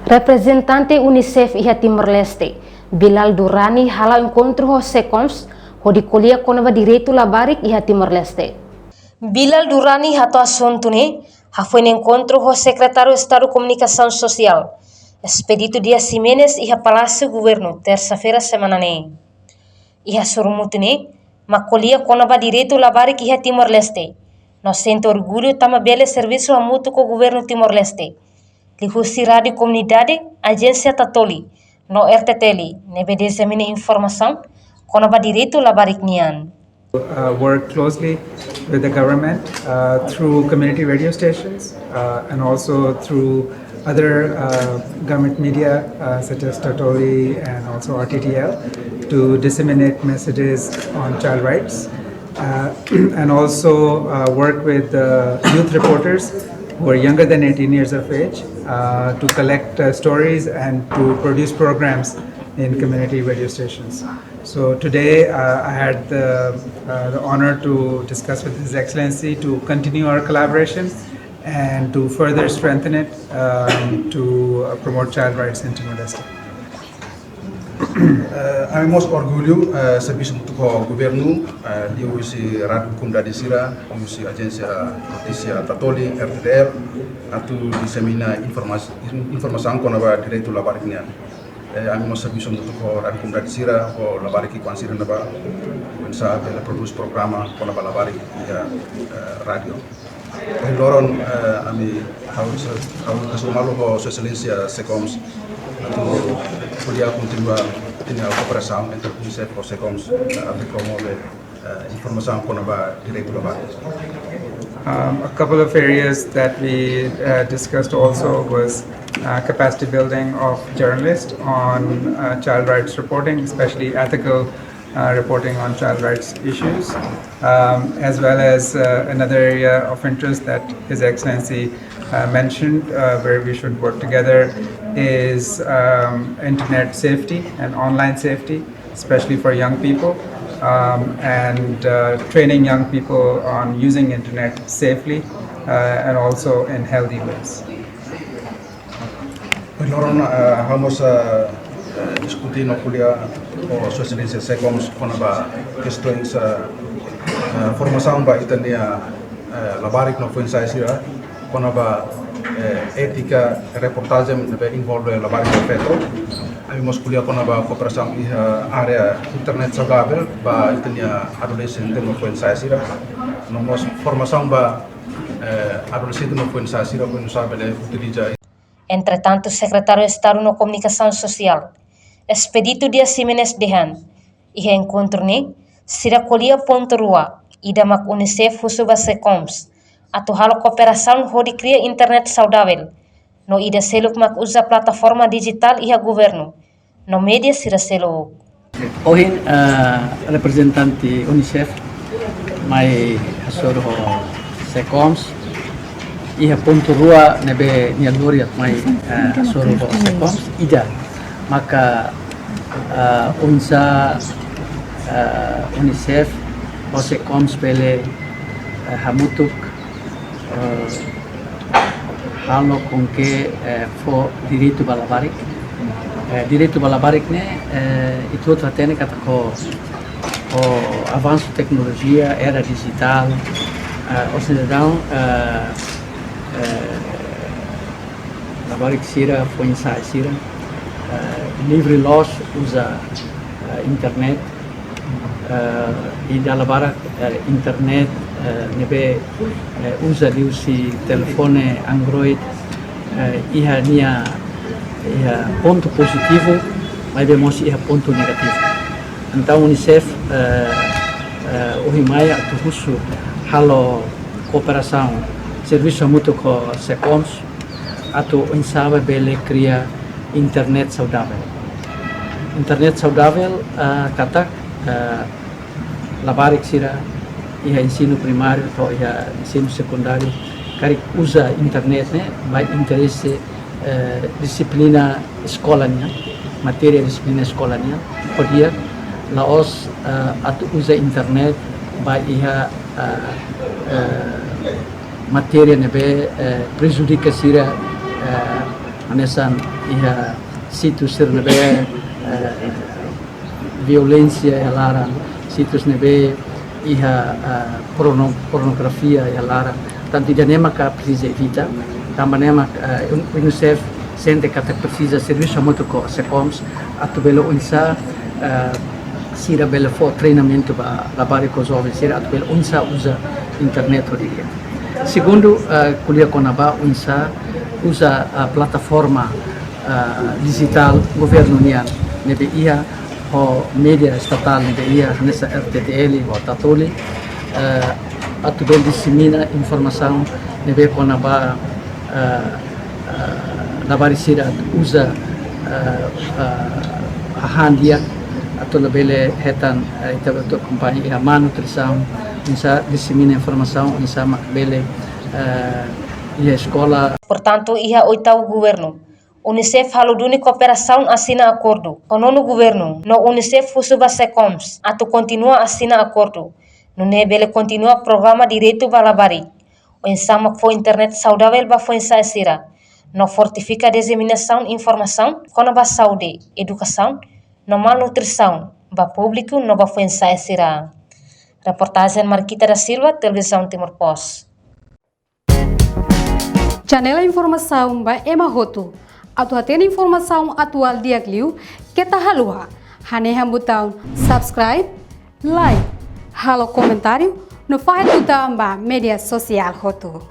Representante UNICEF iha Timor-Leste, Bilal Durrani hala encontro ho SECOMS, ho di colia conava direito labarik iha Timor-Leste. Bilal Durrani hato assuntune, foi no encontro ho secretário de Estado de Comunicação Social, expedito dia Ximenes iha Palácio Governo, terça-feira semana ne. Iha surumutune, macolia conava direito labarik iha Timor-Leste. Nós sente orgulho tama bele serviço a mútuo com o governo Timor-Leste. Lihusi Rádio Comunidade, Agência Tatoli, no RTTL, nebe desemine informação, conava direito labarik nian. Work closely with the government through community radio stations and also through other government media such as Tatoli and also RTTL to disseminate messages on child rights and also work with youth reporters who are younger than 18 years of age to collect stories and to produce programs in community radio stations. So today I had the honor to discuss with His Excellency to continue our collaboration and to further strengthen it to promote child rights in Timor-Leste. Amemos orgulho serviço do governo de usi Rádio Comunidade Sira, usi Agência Notícia Tatoli, RTTL, atu dissemina informação com a direito labarik nian. Amemos serviço do Rádio Comunidade Sira, o labarik com Sira naba, pensa pela produz programa com a labarik ya rádio. Loron ami harus kasumalo ho Sua Excelência SECOMS atu podia continuar a cooperação entre UNICEF e SECOMS a promover informação com a direito labarik. A couple of areas that we discussed also was capacity building of journalists on child rights reporting, especially ethical reporting on child rights issues, as well as another area of interest that His Excellency mentioned where we should work together is internet safety and online safety, especially for young people, and training young people on using internet safely and also in healthy ways. Loron vamos discutir no kuliah o Sua Excelência SECOMS com a questões formação ba itania labarik no foi saíra com a ética reportagem deve envolver labarik feto. Amemos kuliah com a cooperação e área internet saudável ba itania adolescente no foi saíra. Nomos formação ba adolescente no foi saíra com sabe utiliza. Entretanto, o secretário de Estado de Comunicação Social, Expedito dia Ximenes Dehan, iha encontro ne, sira colia ponto rua, ida mak UNICEF husuba SECOMS, atau halo cooperação ho de cria internet saudável, no ida seluk mak usa plataforma digital iha governo, no media sira seluk. Ohin representante UNICEF, mai hasoro SECOMS, iha ponto rua nebe nialuria mai hasoro SECOMS ida. Maka unsa UNICEF o SECOMS pele hamutuk halo kongke fo direito balabarik ne itu tratene kata ko o avanço tecnologia era digital ou cidadão labarik sira foi ensaio sira livre loss usa internet e da labara internet nebe usa diusi telefone Android iha nia iha ponto positivo mas vemos iha ponto negativo. Então UNICEF uhimaya tuhusu halo cooperação serviço mútuo com SECOMS atau insaba bele cria internet saudável. Internet saudável kata labarik sira iha ensino primário atau iha ensino secundário kari usa internet ne by interesse disiplina eskolanya, matéria disiplina eskolanya, podia laos atau usa internet by iha matéria nebe prejudica sira anesan iha situs nebe violência e larang, situs nebe iha pornografia e larang. Tanto dia nema ka precisa evita, também nema UNICEF sente que precisa serviço muito com SECOMS, atu belo unsa sira belo for treinamento para labare com jovens, sira atu belo unsa usa internet hoje dia. Segundo, kuliah konaba unsa usa a plataforma digital governo nian, nebe ia o media estatal nebe ia nessa RTTL ou Tatoli, atu belo dissemina informação nebe konaba labari sira usa handia atau lebih hetan itu untuk kompanyi yang manutenção bisa dissemina informação bisa makbele ia escola. Portanto, ia oitavo governo. UNICEF haluduni cooperação assina acordo. Com o governo, no UNICEF fusuba SECOMS, atu continua assina acordo. No nebele continua programa direito balabari. O ensama foi internet saudável ba foi sira. No fortifica a disseminação de informação com a saúde, educação, no malnutrição, ba público no ba foi sira. Reportagem Marquita da Silva, Televisão Timor-Poste. Janela informação ba Emma Hoto. Atu atena informação atual dia kliu kita halua. Haneha butang subscribe, like, halo comentário no file butang ba media sosial Hoto.